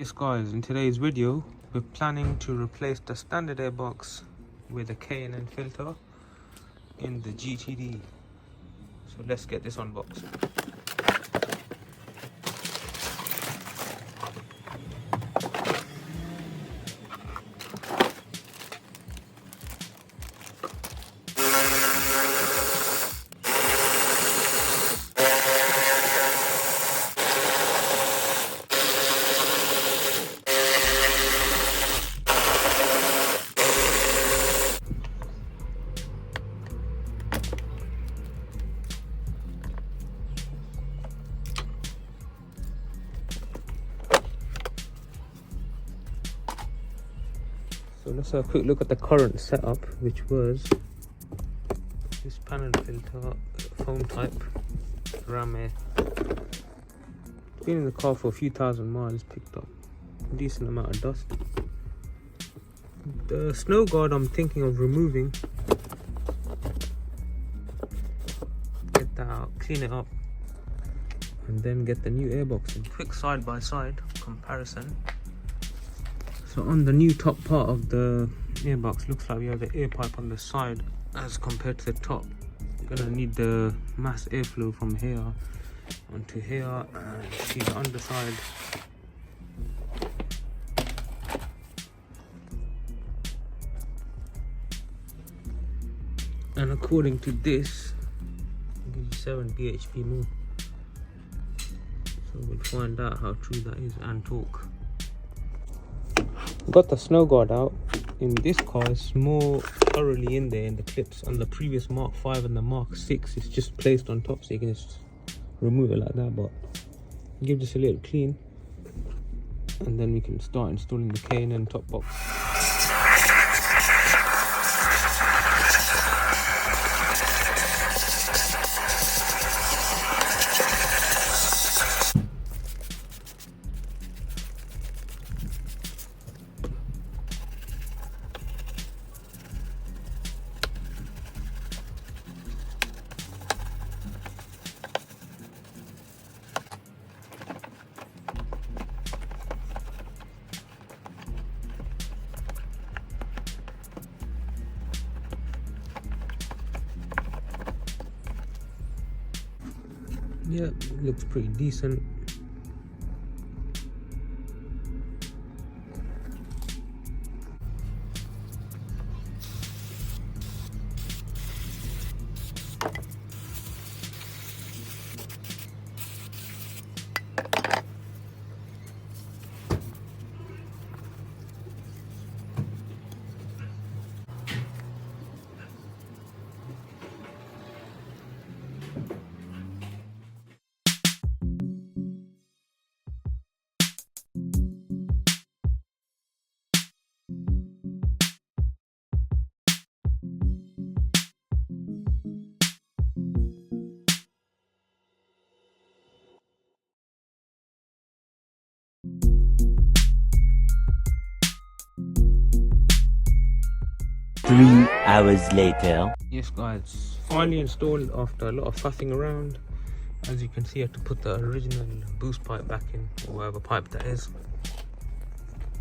Yes guys, in today's video we're planning to replace the standard airbox with a K&N filter in the GTD. So let's get this unboxed. So let's have a quick look at the current setup, which was this panel filter, foam type, ram air. It's been in the car for a few thousand miles, picked up a decent amount of dust. The snow guard I'm thinking of removing. Get that out, clean it up, and then get the new airbox in. Quick side by side comparison. So on the new top part of the airbox, looks like we have the air pipe on the side as compared to the top. You're gonna need the mass airflow from here onto here, and see the underside. And according to this, it gives you 7 bhp more. So we'll find out how true that is and torque. Got the snow guard out. In this car it's more thoroughly in there in the clips. On the previous Mark 5 and the Mark 6 it's just placed on top, so you can just remove it like that, but give this a little clean and then we can start installing the K&N top box. Yeah, looks pretty decent. Three hours later. Yes guys, finally installed after a lot of fussing around. As you can see, I had to put the original boost pipe back in, or whatever pipe that is,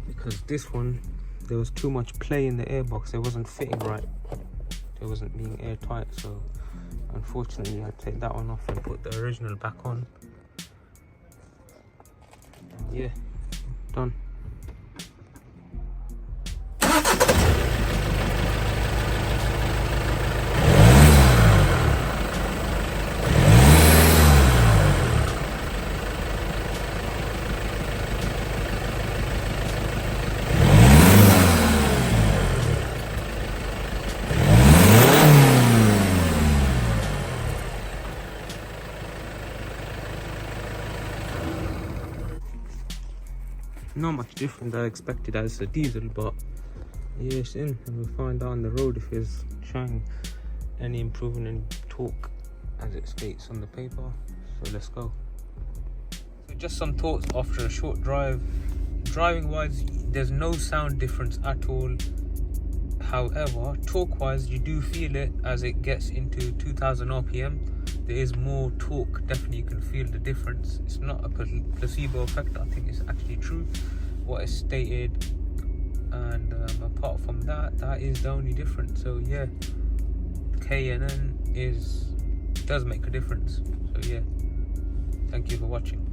because this one, there was too much play in the airbox. It wasn't fitting right, it wasn't being airtight, so unfortunately I had to take that one off and put the original back on. And yeah, done. Not much different than I expected as a diesel, but yeah, it's in, and we'll find out on the road if it's showing any improvement in torque as it states on the paper. So let's go. So just some thoughts after a short drive. Driving wise, there's no sound difference at all. However, torque wise, you do feel it as it gets into 2000 rpm. There is more torque, definitely you can feel the difference. It's not a placebo effect, I think it's actually true. what is stated, and apart from that, that is the only difference. So yeah, K&N does make a difference. So yeah, thank you for watching.